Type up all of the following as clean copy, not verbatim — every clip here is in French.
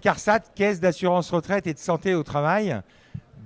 CARSAT, Caisse d'assurance retraite et de santé au travail.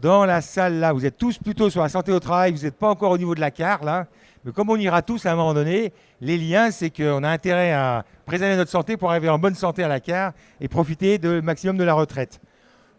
Dans la salle, là, vous êtes tous plutôt sur la santé au travail, vous n'êtes pas encore au niveau de la CAR, là. Mais comme on ira tous à un moment donné, les liens, c'est qu'on a intérêt à préserver notre santé pour arriver en bonne santé à la CAR et profiter du maximum de la retraite.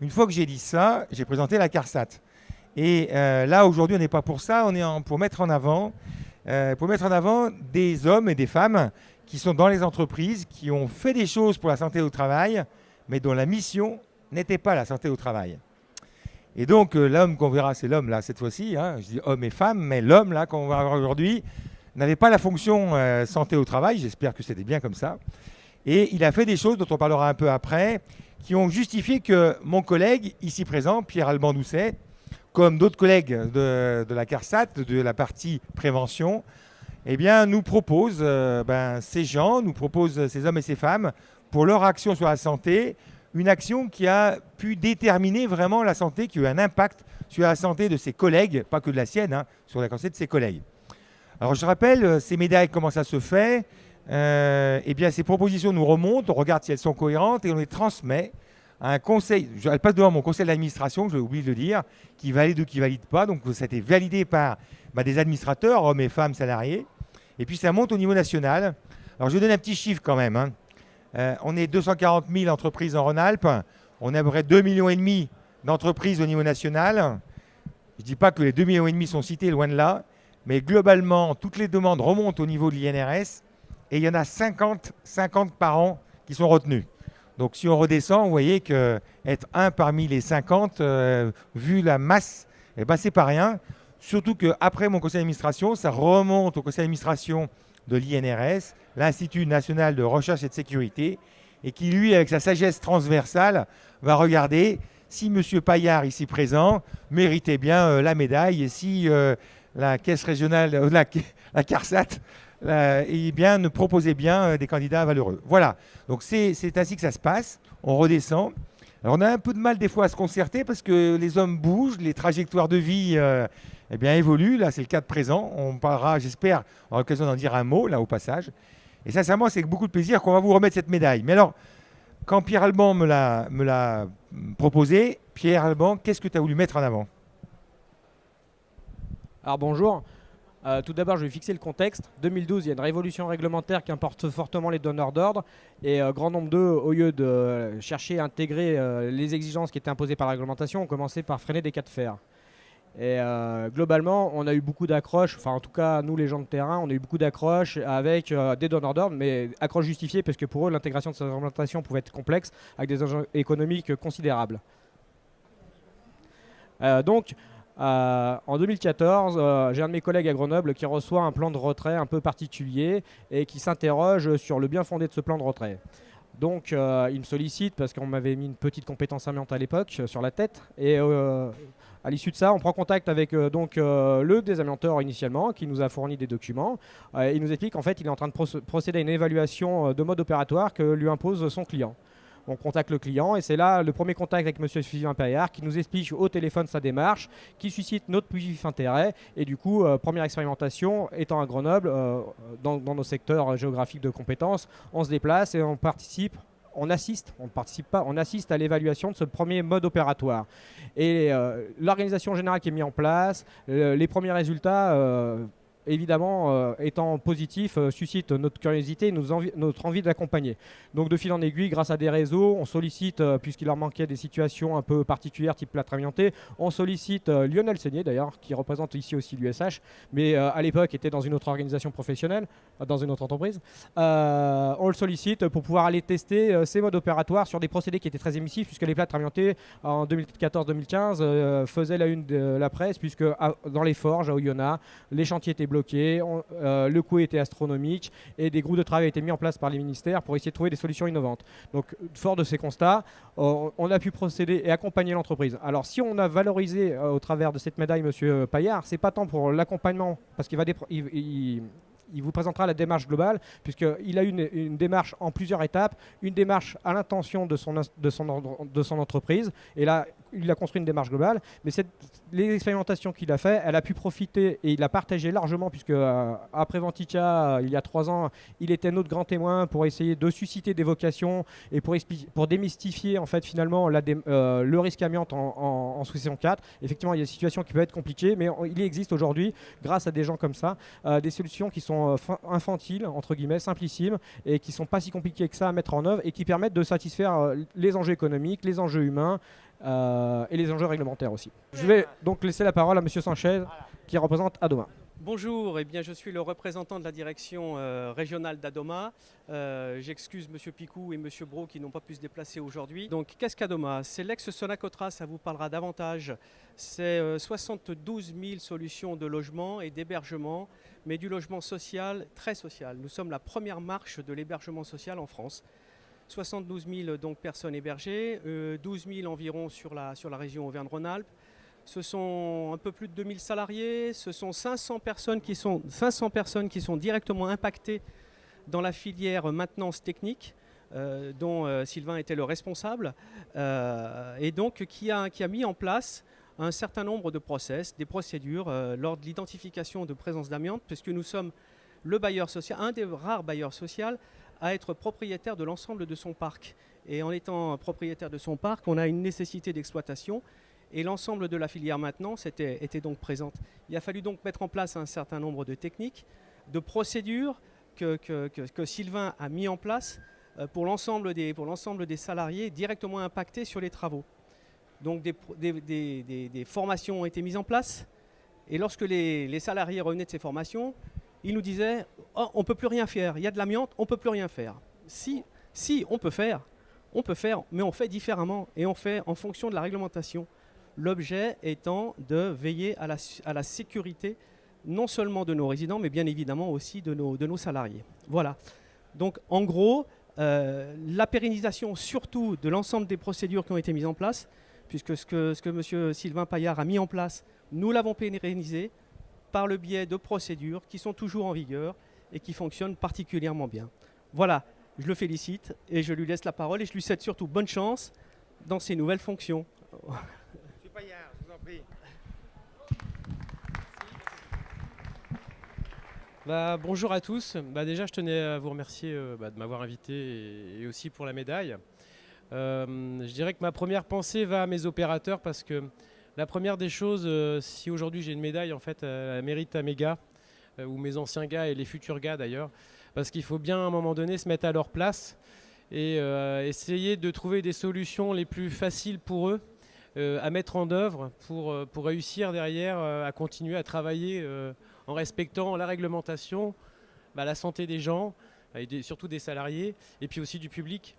Une fois que j'ai dit ça, j'ai présenté la CARSAT. Et là, aujourd'hui, on n'est pas pour ça, on est pour mettre en avant des hommes et des femmes qui sont dans les entreprises, qui ont fait des choses pour la santé au travail, mais dont la mission n'était pas la santé au travail. Et donc, l'homme qu'on verra, c'est l'homme là, cette fois-ci, hein, je dis homme et femme, mais l'homme là, qu'on va voir aujourd'hui, n'avait pas la fonction santé au travail, j'espère que c'était bien comme ça. Et il a fait des choses dont on parlera un peu après, qui ont justifié que mon collègue, ici présent, Pierre-Alban Doucet, comme d'autres collègues de la CARSAT, de la partie prévention, eh bien, nous propose ces gens, nous propose ces hommes et ces femmes, pour leur action sur la santé, une action qui a pu déterminer vraiment la santé, qui a eu un impact sur la santé de ses collègues, pas que de la sienne, hein, sur la santé de ses collègues. Alors je rappelle, ces médailles, comment ça se fait eh bien, ces propositions nous remontent, on regarde si elles sont cohérentes et on les transmet à un conseil. Elles passent devant mon conseil d'administration, j'ai oublié de le dire, qui valide ou qui ne valide pas. Donc ça a été validé par des administrateurs, hommes et femmes salariés. Et puis ça monte au niveau national. Alors je vous donne un petit chiffre quand même, hein. On est 240 000 entreprises en Rhône-Alpes. On a à peu près 2,5 millions d'entreprises au niveau national. Je ne dis pas que les 2,5 millions sont cités, loin de là. Mais globalement, toutes les demandes remontent au niveau de l'INRS. Et il y en a 50 par an qui sont retenus. Donc si on redescend, vous voyez qu'être un parmi les 50, vu la masse, eh ben, c'est pas rien. Surtout qu'après mon conseil d'administration, ça remonte au conseil d'administration de l'INRS, l'Institut national de recherche et de sécurité, et qui, lui, avec sa sagesse transversale, va regarder si M. Paillard, ici présent, méritait bien la médaille, et si la caisse régionale, la CARSAT, ne proposait bien des candidats valeureux. Voilà, donc c'est ainsi que ça se passe, on redescend. Alors on a un peu de mal des fois à se concerter parce que les hommes bougent, les trajectoires de vie évoluent. Là, c'est le cas de présent. On parlera, j'espère, on aura l'occasion d'en dire un mot, là, au passage. Et sincèrement, c'est avec beaucoup de plaisir qu'on va vous remettre cette médaille. Mais alors, quand Pierre Alban me l'a proposé, Pierre Alban, qu'est-ce que tu as voulu mettre en avant? Alors bonjour. Tout d'abord, je vais fixer le contexte. 2012, il y a une révolution réglementaire qui importe fortement les donneurs d'ordre. Et grand nombre d'eux, au lieu de chercher à intégrer les exigences qui étaient imposées par la réglementation, ont commencé par freiner des cas de fer. Et globalement, on a eu beaucoup d'accroches, enfin en tout cas nous les gens de terrain, on a eu beaucoup d'accroches avec des donneurs d'ordre, mais accroches justifiées parce que pour eux l'intégration de cette réglementation pouvait être complexe avec des enjeux économiques considérables. En 2014, j'ai un de mes collègues à Grenoble qui reçoit un plan de retrait un peu particulier et qui s'interroge sur le bien fondé de ce plan de retrait. Donc il me sollicite parce qu'on m'avait mis une petite compétence amiante à l'époque sur la tête. Et à l'issue de ça, on prend contact avec le désamianteur initialement qui nous a fourni des documents. Il nous explique qu'en fait il est en train de procéder à une évaluation de mode opératoire que lui impose son client. On contacte le client et c'est là le premier contact avec M. Sylvain Paillard qui nous explique au téléphone sa démarche, qui suscite notre plus vif intérêt. Et du coup, première expérimentation, étant à Grenoble, dans nos secteurs géographiques de compétences, on se déplace et on participe. On assiste à l'évaluation de ce premier mode opératoire. Et l'organisation générale qui est mise en place, les premiers résultats évidemment, étant positif, suscite notre curiosité et notre envie d'accompagner. Donc de fil en aiguille, grâce à des réseaux, on sollicite, puisqu'il leur manquait des situations un peu particulières, type plâtre amianté, on sollicite Lionel Seigné d'ailleurs, qui représente ici aussi l'USH, mais à l'époque était dans une autre organisation professionnelle, dans une autre entreprise. On le sollicite pour pouvoir aller tester ces modes opératoires sur des procédés qui étaient très émissifs, puisque les plâtres amiantés, en 2014-2015, faisaient la une de la presse, puisque dans les forges, à Oyonnax, les chantiers étaient bloqué, le coût était astronomique et des groupes de travail ont été mis en place par les ministères pour essayer de trouver des solutions innovantes. Donc, fort de ces constats, on a pu procéder et accompagner l'entreprise. Alors, si on a valorisé au travers de cette médaille M. Paillard, c'est pas tant pour l'accompagnement, parce il vous présentera la démarche globale, puisqu'il a une démarche en plusieurs étapes, une démarche à l'intention de son entreprise. Et là, il a construit une démarche globale, mais les expérimentations qu'il a fait, elle a pu profiter et il a partagé largement, puisque après Ventica, il y a 3 ans, il était notre grand témoin pour essayer de susciter des vocations et pour démystifier en fait finalement le risque amiante en sous-section 4. Effectivement, il y a des situations qui peuvent être compliquées, mais il existe aujourd'hui, grâce à des gens comme ça, des solutions qui sont infantiles, entre guillemets, simplissimes, et qui ne sont pas si compliquées que ça à mettre en œuvre et qui permettent de satisfaire les enjeux économiques, les enjeux humains et les enjeux réglementaires aussi. Je vais donc laisser la parole à Monsieur Sanchez qui représente Adoma. Bonjour, eh bien, je suis le représentant de la direction régionale d'Adoma. J'excuse Monsieur Picou et Monsieur Bro qui n'ont pas pu se déplacer aujourd'hui. Donc qu'est-ce qu'Adoma? C'est l'ex-Sonacotra, ça vous parlera davantage. C'est 72 000 solutions de logement et d'hébergement, mais du logement social, très social. Nous sommes la première marche de l'hébergement social en France. 72 000 donc, personnes hébergées, 12 000 environ sur la région Auvergne-Rhône-Alpes. Ce sont un peu plus de 2000 salariés, ce sont 500 personnes qui sont directement impactées dans la filière maintenance technique, dont Sylvain était le responsable, et donc qui a mis en place un certain nombre de process, des procédures lors de l'identification de présence d'amiante, puisque nous sommes le bailleur social, un des rares bailleurs sociaux à être propriétaire de l'ensemble de son parc. Et en étant propriétaire de son parc, on a une nécessité d'exploitation. Et l'ensemble de la filière maintenance était donc présente. Il a fallu donc mettre en place un certain nombre de techniques, de procédures que Sylvain a mis en place pour l'ensemble des salariés directement impactés sur les travaux. Donc des formations ont été mises en place. Et lorsque les salariés revenaient de ces formations, ils nous disaient « Oh, on ne peut plus rien faire, il y a de l'amiante, on ne peut plus rien faire. » Si, on peut faire, mais on fait différemment et on fait en fonction de la réglementation. L'objet étant de veiller à la sécurité non seulement de nos résidents, mais bien évidemment aussi de nos salariés. Voilà. Donc en gros, la pérennisation surtout de l'ensemble des procédures qui ont été mises en place, puisque ce que M. Sylvain Paillard a mis en place, nous l'avons pérennisé par le biais de procédures qui sont toujours en vigueur et qui fonctionnent particulièrement bien. Voilà, je le félicite et je lui laisse la parole et je lui souhaite surtout bonne chance dans ses nouvelles fonctions. Paillard, je vous en prie. Bonjour à tous. Déjà, je tenais à vous remercier de m'avoir invité et aussi pour la médaille. Je dirais que ma première pensée va à mes opérateurs parce que la première des choses, si aujourd'hui j'ai une médaille, en fait, elle mérite à mes gars, ou mes anciens gars et les futurs gars d'ailleurs, parce qu'il faut bien à un moment donné se mettre à leur place et essayer de trouver des solutions les plus faciles pour eux à mettre en œuvre pour réussir derrière à continuer à travailler en respectant la réglementation, la santé des gens, et surtout des salariés, et puis aussi du public.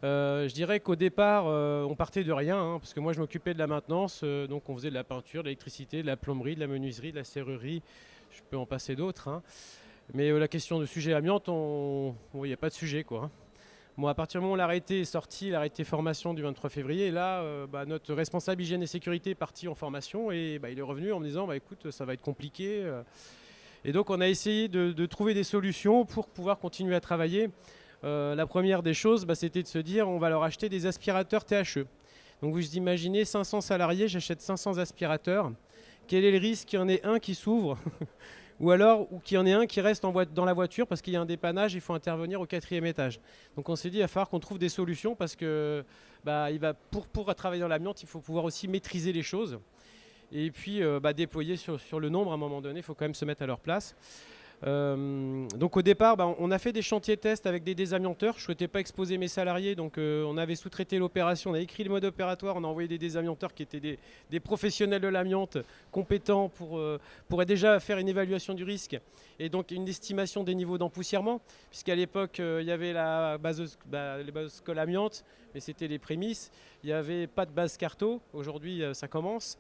Je dirais qu'au départ, on partait de rien, hein, parce que moi je m'occupais de la maintenance, donc on faisait de la peinture, de l'électricité, de la plomberie, de la menuiserie, de la serrurerie, je peux en passer d'autres. Hein. Mais la question de sujet amiante, il n'y a pas de sujet, quoi. Hein. Bon, à partir du moment où l'arrêté est sorti, l'arrêté formation du 23 février, et là, notre responsable hygiène et sécurité est parti en formation et il est revenu en me disant écoute, ça va être compliqué. Et donc, on a essayé de trouver des solutions pour pouvoir continuer à travailler. La première des choses, c'était de se dire on va leur acheter des aspirateurs THE. Donc, vous imaginez 500 salariés, j'achète 500 aspirateurs. Quel est le risque qu'il y en ait un qui s'ouvre ou alors qu'il y en ait un qui reste dans la voiture parce qu'il y a un dépannage, il faut intervenir au 4e étage. Donc on s'est dit, il va falloir qu'on trouve des solutions parce que pour travailler dans l'amiante, il faut pouvoir aussi maîtriser les choses. Et puis déployer sur le nombre, à un moment donné, il faut quand même se mettre à leur place. Donc au départ, on a fait des chantiers tests avec des désamianteurs. Je ne souhaitais pas exposer mes salariés, donc on avait sous-traité l'opération, on a écrit le mode opératoire, on a envoyé des désamianteurs qui étaient des professionnels de l'amiante compétents pour déjà faire une évaluation du risque et donc une estimation des niveaux d'empoussièrement, puisqu'à l'époque il y avait les bases colle amiante, mais c'était les prémices. Il n'y avait pas de base carto, aujourd'hui ça commence.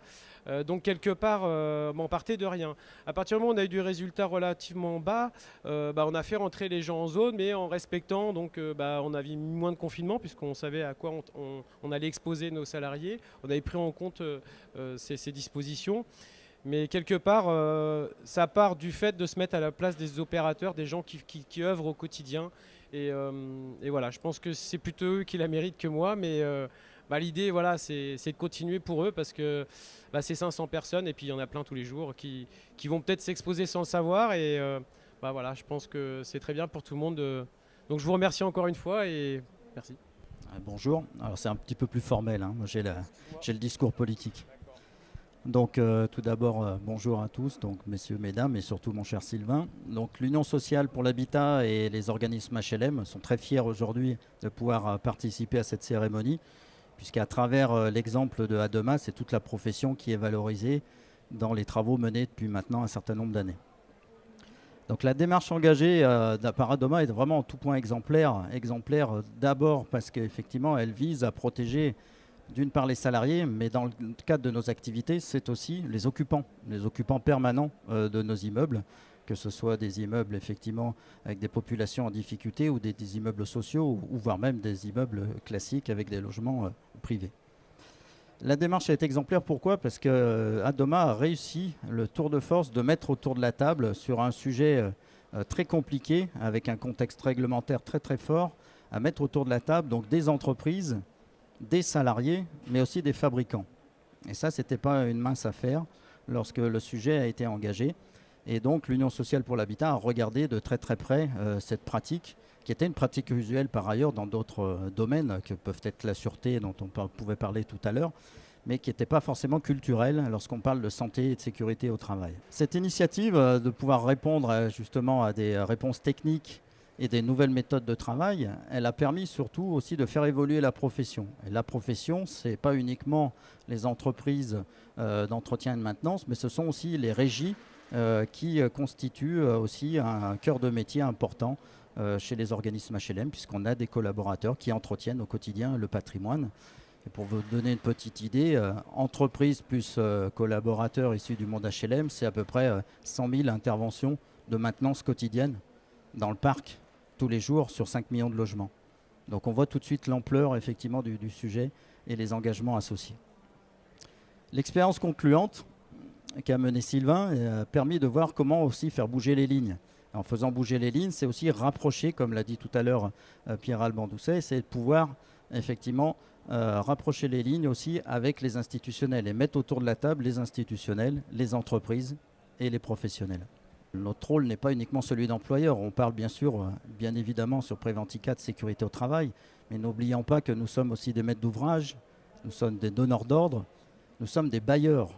Donc quelque part, on partait de rien. À partir du moment où on a eu des résultats relativement bas, on a fait rentrer les gens en zone, mais en respectant, donc on avait mis moins de confinement, puisqu'on savait à quoi on allait exposer nos salariés. On avait pris en compte ces dispositions. Mais quelque part, ça part du fait de se mettre à la place des opérateurs, des gens qui œuvrent au quotidien. Et voilà, je pense que c'est plutôt eux qui la méritent que moi, mais l'idée, voilà, c'est de continuer pour eux parce que c'est 500 personnes et puis il y en a plein tous les jours qui vont peut-être s'exposer sans le savoir. Et voilà, je pense que c'est très bien pour tout le monde. Donc je vous remercie encore une fois et merci. Bonjour, alors c'est un petit peu plus formel, hein. Moi j'ai le discours politique. Donc tout d'abord bonjour à tous, donc messieurs, mesdames et surtout mon cher Sylvain. Donc l'Union sociale pour l'habitat et les organismes HLM sont très fiers aujourd'hui de pouvoir participer à cette cérémonie, puisqu'à travers l'exemple de Adoma, c'est toute la profession qui est valorisée dans les travaux menés depuis maintenant un certain nombre d'années. Donc la démarche engagée par Adoma est vraiment en tout point exemplaire. Exemplaire d'abord parce qu'effectivement elle vise à protéger d'une part les salariés, mais dans le cadre de nos activités, c'est aussi les occupants permanents de nos immeubles, que ce soit des immeubles effectivement avec des populations en difficulté ou des immeubles sociaux ou voire même des immeubles classiques avec des logements privés. La démarche est exemplaire, pourquoi? Parce que Adoma a réussi le tour de force de mettre autour de la table sur un sujet très compliqué, avec un contexte réglementaire très très fort, à mettre autour de la table donc des entreprises, des salariés, mais aussi des fabricants. Et ça, c'était pas une mince affaire lorsque le sujet a été engagé. Et donc, l'Union sociale pour l'habitat a regardé de très très près cette pratique, qui était une pratique usuelle par ailleurs dans d'autres domaines, que peuvent être la sûreté, dont on pouvait parler tout à l'heure, mais qui n'était pas forcément culturelle lorsqu'on parle de santé et de sécurité au travail. Cette initiative de pouvoir répondre justement à des réponses techniques et des nouvelles méthodes de travail, elle a permis surtout aussi de faire évoluer la profession. Et la profession, ce n'est pas uniquement les entreprises d'entretien et de maintenance, mais ce sont aussi les régies qui constituent aussi un cœur de métier important chez les organismes HLM, puisqu'on a des collaborateurs qui entretiennent au quotidien le patrimoine. Et pour vous donner une petite idée, entreprise plus collaborateurs issus du monde HLM, c'est à peu près 100 000 interventions de maintenance quotidienne dans le parc tous les jours sur 5 millions de logements. Donc on voit tout de suite l'ampleur effectivement du sujet et les engagements associés. L'expérience concluante qu'a menée Sylvain a permis de voir comment aussi faire bouger les lignes. En faisant bouger les lignes, c'est aussi rapprocher, comme l'a dit tout à l'heure Pierre-Alban Doucet, c'est de pouvoir effectivement rapprocher les lignes aussi avec les institutionnels et mettre autour de la table les institutionnels, les entreprises et les professionnels. Notre rôle n'est pas uniquement celui d'employeur. On parle bien sûr, bien évidemment, sur Préventica de sécurité au travail, mais n'oublions pas que nous sommes aussi des maîtres d'ouvrage, nous sommes des donneurs d'ordre, nous sommes des bailleurs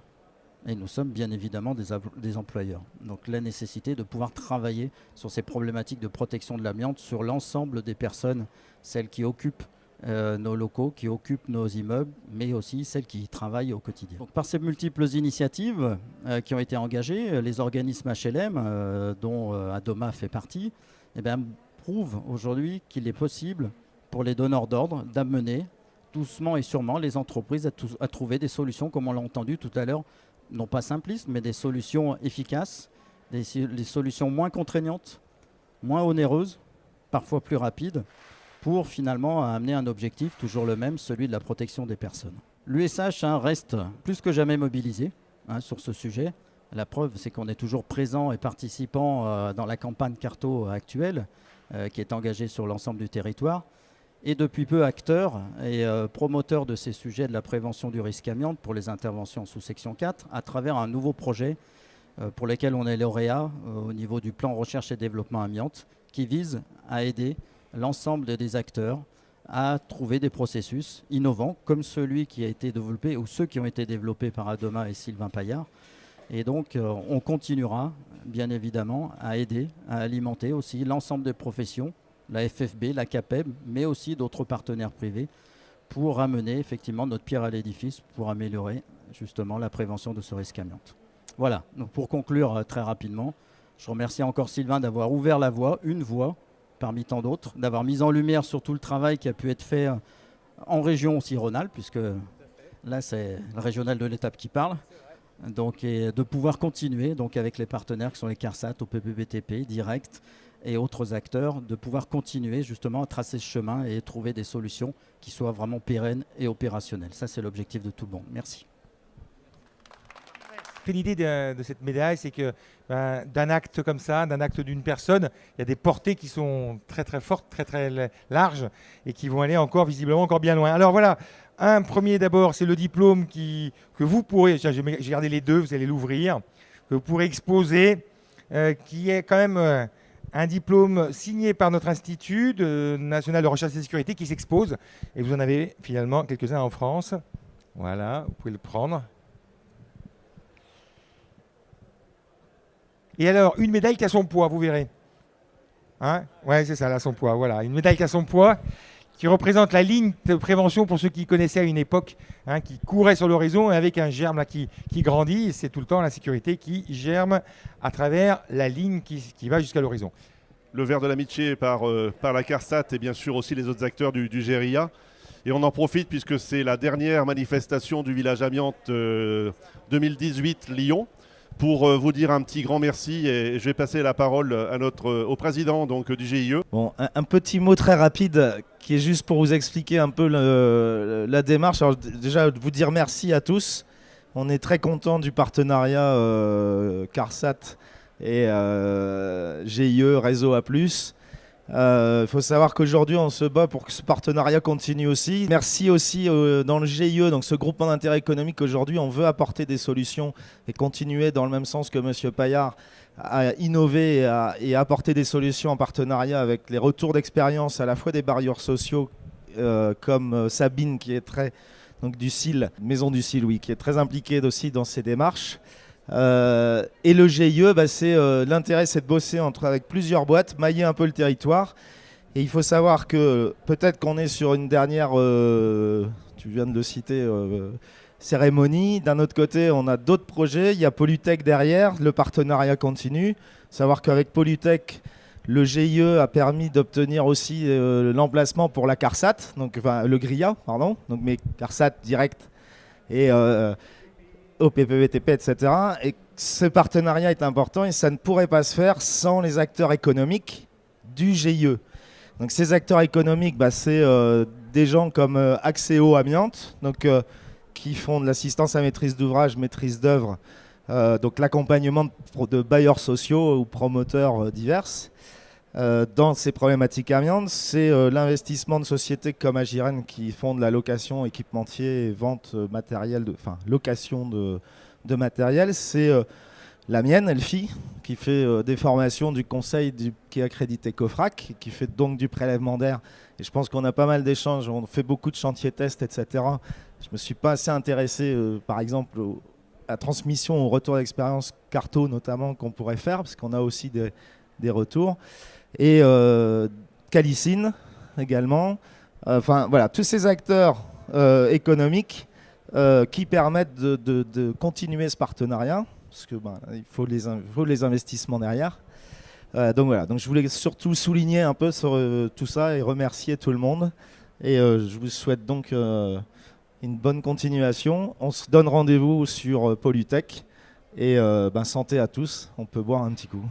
et nous sommes bien évidemment des employeurs. Donc la nécessité de pouvoir travailler sur ces problématiques de protection de l'amiante sur l'ensemble des personnes, celles qui occupent nos locaux, qui occupent nos immeubles, mais aussi celles qui y travaillent au quotidien. Donc, par ces multiples initiatives qui ont été engagées, les organismes HLM, dont Adoma fait partie, prouvent aujourd'hui qu'il est possible pour les donneurs d'ordre d'amener doucement et sûrement les entreprises à trouver des solutions, comme on l'a entendu tout à l'heure, non pas simplistes, mais des solutions efficaces, des solutions moins contraignantes, moins onéreuses, parfois plus rapides, pour finalement amener un objectif toujours le même, celui de la protection des personnes. L'USH reste plus que jamais mobilisé sur ce sujet. La preuve, c'est qu'on est toujours présent et participant dans la campagne Carto actuelle, qui est engagée sur l'ensemble du territoire, et depuis peu acteur et promoteur de ces sujets de la prévention du risque amiante pour les interventions sous section 4, à travers un nouveau projet pour lequel on est lauréat au niveau du plan recherche et développement amiante, qui vise à aider l'ensemble des acteurs à trouver des processus innovants comme celui qui a été développé ou ceux qui ont été développés par Adoma et Sylvain Paillard. Et donc on continuera bien évidemment à aider, à alimenter aussi l'ensemble des professions, la FFB, la CAPEB, mais aussi d'autres partenaires privés pour amener effectivement notre pierre à l'édifice pour améliorer justement la prévention de ce risque amiante. Voilà, donc pour conclure très rapidement, je remercie encore Sylvain d'avoir ouvert la voie, une voie, parmi tant d'autres, d'avoir mis en lumière sur tout le travail qui a pu être fait en région aussi Rhône-Alpes, puisque là c'est le régional de l'étape qui parle, donc, et de pouvoir continuer donc, avec les partenaires qui sont les CARSAT, OPPBTP, Direct et autres acteurs, de pouvoir continuer justement à tracer ce chemin et trouver des solutions qui soient vraiment pérennes et opérationnelles. Ça c'est l'objectif de tout le monde. Merci. fait l'idée de cette médaille, c'est que d'un acte comme ça, d'un acte d'une personne, il y a des portées qui sont très très fortes, très très larges et qui vont aller encore visiblement encore bien loin. Alors voilà, un premier d'abord, c'est le diplôme que vous pourrez, j'ai gardé les deux, vous allez l'ouvrir, que vous pourrez exposer, qui est quand même un diplôme signé par notre Institut national de recherche et sécurité qui s'expose. Et vous en avez finalement quelques-uns en France. Voilà, vous pouvez le prendre. Et alors, une médaille qui a son poids, vous verrez. Hein, ouais, c'est ça, elle a son poids. Voilà, une médaille qui a son poids, qui représente la ligne de prévention pour ceux qui connaissaient à une époque, hein, qui courait sur l'horizon et avec un germe là, qui grandit. C'est tout le temps la sécurité qui germe à travers la ligne qui va jusqu'à l'horizon. Le verre de l'amitié par la CARSAT et bien sûr aussi les autres acteurs du GRIA. Et on en profite puisque c'est la dernière manifestation du village amiante 2018 Lyon. Pour vous dire un petit grand merci et je vais passer la parole au président donc, du GIE. Bon, un petit mot très rapide qui est juste pour vous expliquer un peu la démarche. Alors, déjà, vous dire merci à tous. On est très content du partenariat CARSAT et GIE Réseau A+. Il faut savoir qu'aujourd'hui on se bat pour que ce partenariat continue aussi. Merci aussi dans le GIE, donc ce groupement d'intérêt économique. Aujourd'hui on veut apporter des solutions et continuer dans le même sens que M. Paillard à innover et à apporter des solutions en partenariat avec les retours d'expérience à la fois des bailleurs sociaux comme Sabine qui est très donc du CIL, Maison du CIL, oui, qui est très impliquée aussi dans ces démarches. Et le GIE, l'intérêt c'est de bosser avec plusieurs boîtes, mailler un peu le territoire. Et il faut savoir que peut-être qu'on est sur une dernière, tu viens de le citer, cérémonie. D'un autre côté, on a d'autres projets. Il y a Polytech derrière, le partenariat continue. Savoir qu'avec Polytech, le GIE a permis d'obtenir aussi l'emplacement pour la CARSAT, donc le GRIA, pardon, donc mais CARSAT direct et au PPVTP, etc. Et ce partenariat est important et ça ne pourrait pas se faire sans les acteurs économiques du GIE. Donc ces acteurs économiques, c'est des gens comme Axéo Amiante, donc, qui font de l'assistance à maîtrise d'ouvrage, maîtrise d'œuvre, donc l'accompagnement de bailleurs sociaux ou promoteurs divers. Dans ces problématiques amiantes, c'est l'investissement de sociétés comme Agiren qui font de la location équipementier et vente matériel, location de matériel. C'est la mienne, Elfie, qui fait des formations du conseil qui est accrédité COFRAC, qui fait donc du prélèvement d'air. Et je pense qu'on a pas mal d'échanges, on fait beaucoup de chantiers tests, etc. Je ne me suis pas assez intéressé, par exemple, à la transmission au retour d'expérience Carto notamment qu'on pourrait faire, parce qu'on a aussi des retours. Et Calicine également. Voilà, tous ces acteurs économiques qui permettent de continuer ce partenariat, parce que il faut les investissements derrière. Donc voilà, donc je voulais surtout souligner un peu sur tout ça et remercier tout le monde. Et je vous souhaite donc une bonne continuation. On se donne rendez-vous sur Polytech. Et santé à tous, on peut boire un petit coup.